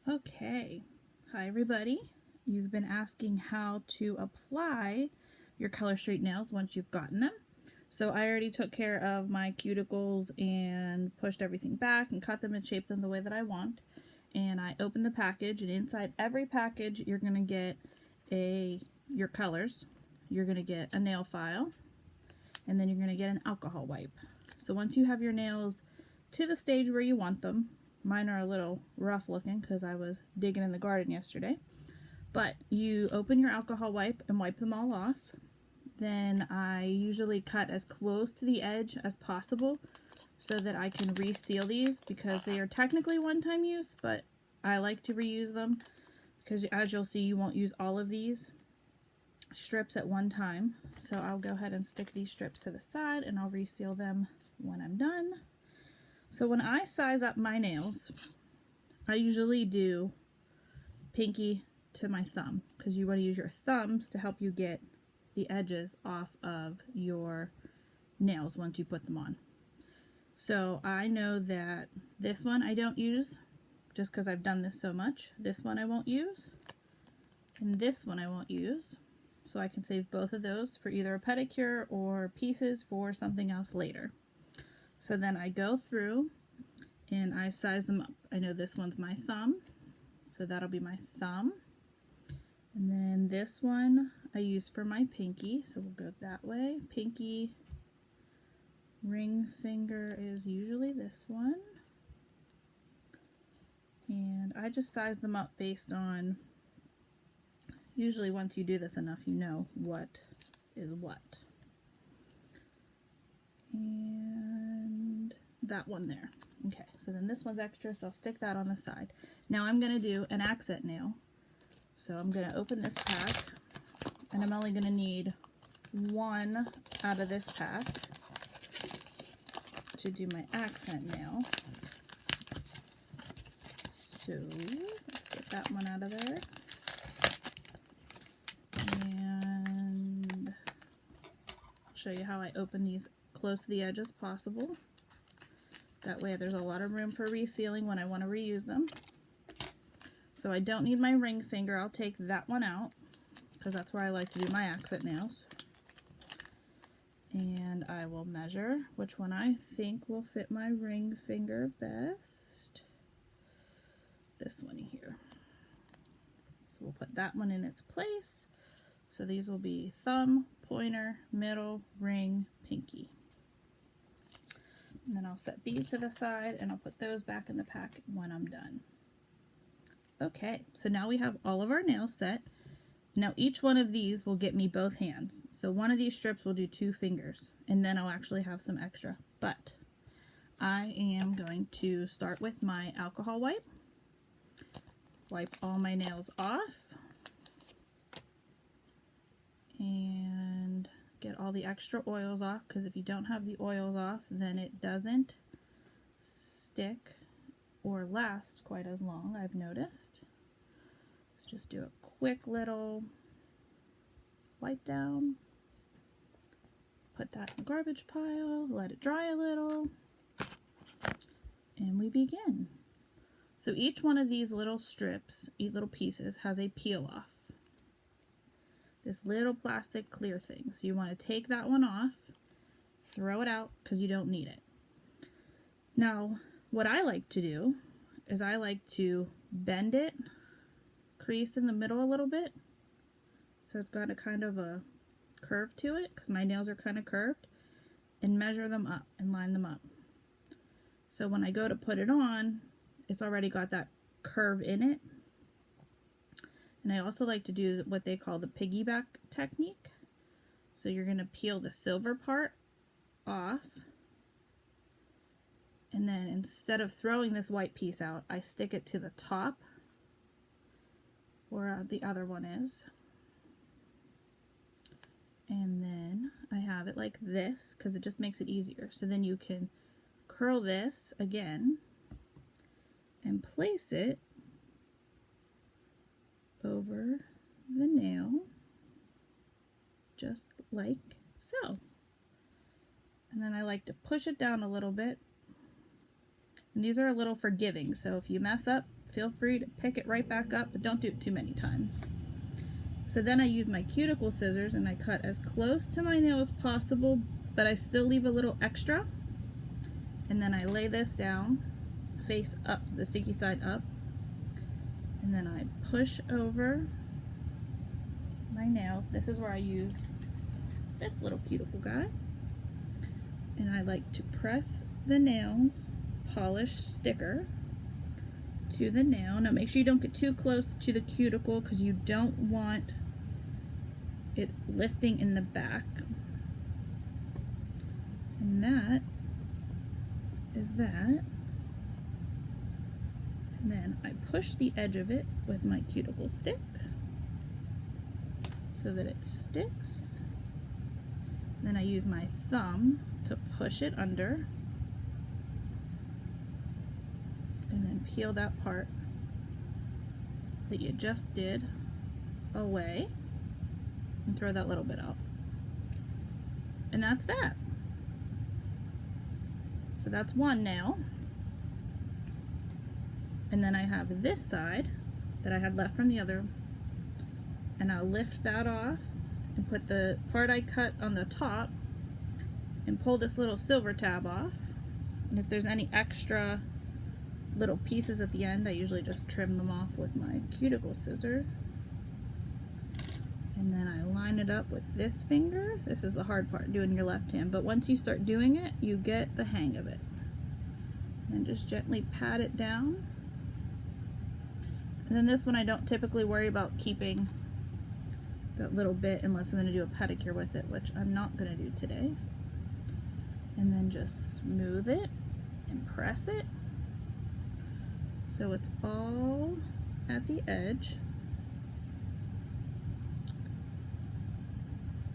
Okay, hi everybody. You've been asking how to apply your Color Street nails once you've gotten them. So I already took care of my cuticles and pushed everything back and cut them and shaped them the way that I want. And I opened the package, and inside every package you're going to get your colors. You're going to get a nail file, and then you're going to get an alcohol wipe. So once you have your nails to the stage where you want them, mine are a little rough looking because I was digging in the garden yesterday, but you open your alcohol wipe and wipe them all off. Then I usually cut as close to the edge as possible so that I can reseal these, because they are technically one-time use, but I like to reuse them because, as you'll see, you won't use all of these strips at one time. So I'll go ahead and stick these strips to the side and I'll reseal them when I'm done. So when I size up my nails, I usually do pinky to my thumb, because you want to use your thumbs to help you get the edges off of your nails once you put them on. So I know that this one I don't use just because I've done this so much. This one I won't use, and this one I won't use. So I can save both of those for either a pedicure or pieces for something else later. So then I go through and I size them up. I know this one's my thumb, so that'll be my thumb. And then this one I use for my pinky, so we'll go that way. Pinky, ring finger is usually this one. And I just size them up based on, usually once you do this enough, you know what is what. And that one there. Okay, so then this one's extra, so I'll stick that on the side. Now I'm going to do an accent nail. So I'm going to open this pack, and I'm only going to need one out of this pack to do my accent nail. So let's get that one out of there. And I'll show you how I open these close to the edge as possible. That way there's a lot of room for resealing when I want to reuse them. So I don't need my ring finger. I'll take that one out because that's where I like to do my accent nails. And I will measure which one I think will fit my ring finger best. This one here. So we'll put that one in its place. So these will be thumb, pointer, middle, ring, pinky. And then I'll set these to the side and I'll put those back in the pack when I'm done. Okay, so now we have all of our nails set. Now each one of these will get me both hands. So one of these strips will do 2 fingers, and then I'll actually have some extra. But I am going to start with my alcohol wipe. Wipe all my nails off. And get all the extra oils off, because if you don't have the oils off, then it doesn't stick or last quite as long, I've noticed. So just do a quick little wipe down, put that in the garbage pile, let it dry a little, and we begin. So each one of these little strips, each little pieces, has a peel off. This little plastic clear thing. So you want to take that one off, throw it out because you don't need it. Now, what I like to do is I like to bend it, crease in the middle a little bit, so it's got a kind of a curve to it because my nails are kind of curved, and measure them up and line them up. So when I go to put it on, it's already got that curve in it. And I also like to do what they call the piggyback technique. So you're going to peel the silver part off, and then instead of throwing this white piece out, I stick it to the top where the other one is. And then I have it like this because it just makes it easier. So then you can curl this again and place it over the nail, just like so. And then I like to push it down a little bit. And these are a little forgiving, so if you mess up, feel free to pick it right back up, but don't do it too many times. So then I use my cuticle scissors and I cut as close to my nail as possible, but I still leave a little extra. And then I lay this down, face up, the sticky side up, and then I push over my nails. This is where I use this little cuticle guy. And I like to press the nail polish sticker to the nail. Now make sure you don't get too close to the cuticle because you don't want it lifting in the back. And that is that. And then I push the edge of it with my cuticle stick so that it sticks. Then I use my thumb to push it under and then peel that part that you just did away and throw that little bit out. And that's that. So that's one nail. And then I have this side that I had left from the other, and I'll lift that off and put the part I cut on the top and pull this little silver tab off. And if there's any extra little pieces at the end, I usually just trim them off with my cuticle scissors. And then I line it up with this finger. This is the hard part, doing your left hand, but once you start doing it, you get the hang of it. And just gently pat it down. And then this one I don't typically worry about keeping that little bit unless I'm going to do a pedicure with it, which I'm not going to do today. And then just smooth it and press it so it's all at the edge.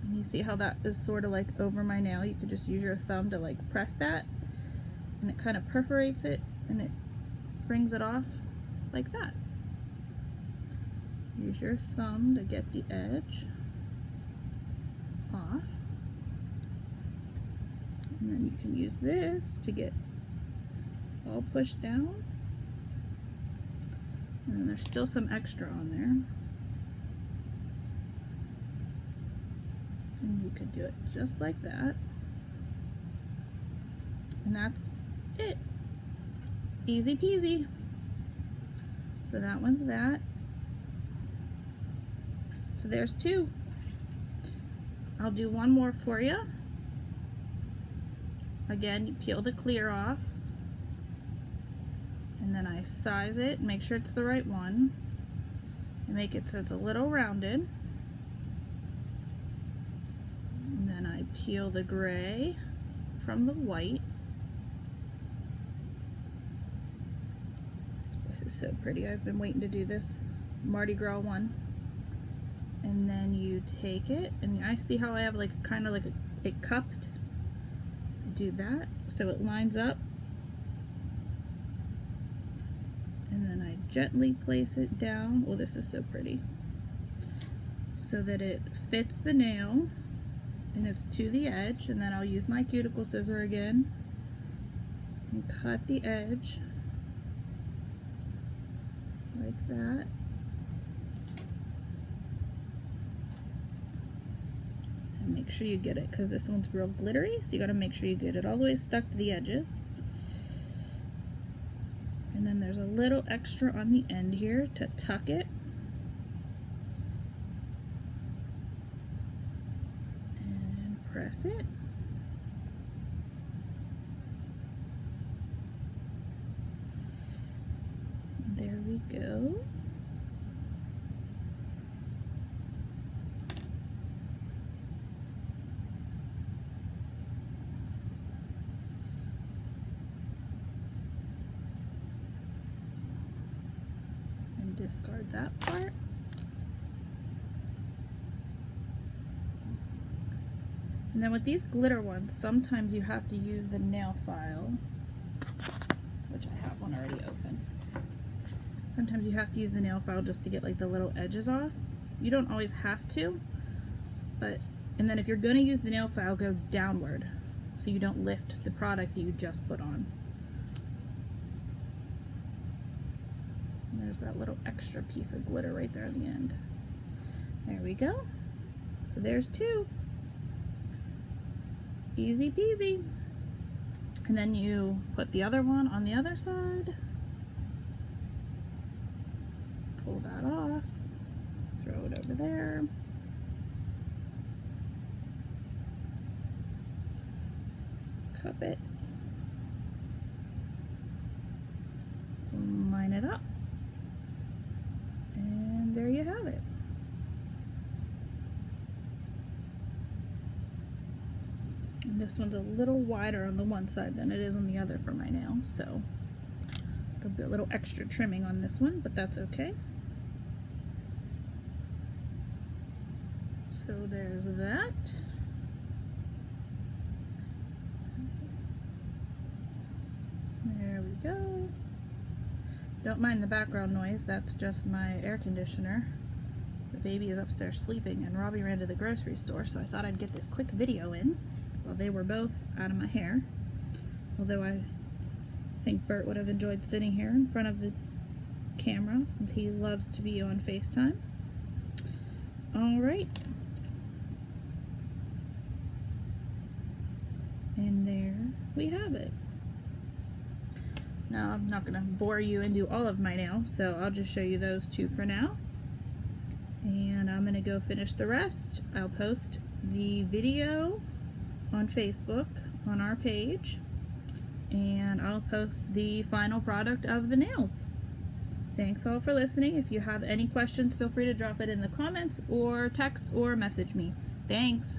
And you see how that is sort of like over my nail? You could just use your thumb to like press that, and it kind of perforates it and it brings it off like that. Use your thumb to get the edge off. And then you can use this to get all pushed down. And then there's still some extra on there. And you could do it just like that. And that's it. Easy peasy. So that one's that. So there's two. I'll do one more for you. Again, you peel the clear off, and then I size it, make sure it's the right one, and make it so it's a little rounded. And then I peel the gray from the white. This is so pretty. I've been waiting to do this Mardi Gras one. And then you take it, and I see how I have like kind of like it cupped. Do that so it lines up, and then I gently place it down. Oh, this is so pretty. So that it fits the nail and it's to the edge, and then I'll use my cuticle scissor again and cut the edge like that. And make sure you get it, because this one's real glittery, so you got to make sure you get it all the way stuck to the edges. And then there's a little extra on the end here to tuck it. And press it. There we go. Discard that part. And then with these glitter ones, sometimes you have to use the nail file, which I have one already open. Sometimes you have to use the nail file just to get like the little edges off. You don't always have to, but, and then if you're going to use the nail file, go downward so you don't lift the product that you just put on. there's that little extra piece of glitter right there at the end. There we go. So there's 2. Easy peasy. And then you put the other one on the other side. Pull that off. Throw it over there. Cup it. Line it up. And there you have it. And this one's a little wider on the one side than it is on the other for my nail, so there'll be a little extra trimming on this one, but that's okay. So there's that. There we go. Don't mind the background noise, that's just my air conditioner. The baby is upstairs sleeping and Robbie ran to the grocery store, so I thought I'd get this quick video in while they were both out of my hair. Although I think Bert would have enjoyed sitting here in front of the camera since he loves to be on FaceTime. Alright. And there we have it. Now I'm not going to bore you and do all of my nails, so I'll just show you those 2 for now. And I'm going to go finish the rest. I'll post the video on Facebook on our page, and I'll post the final product of the nails. Thanks all for listening. If you have any questions, feel free to drop it in the comments or text or message me. Thanks.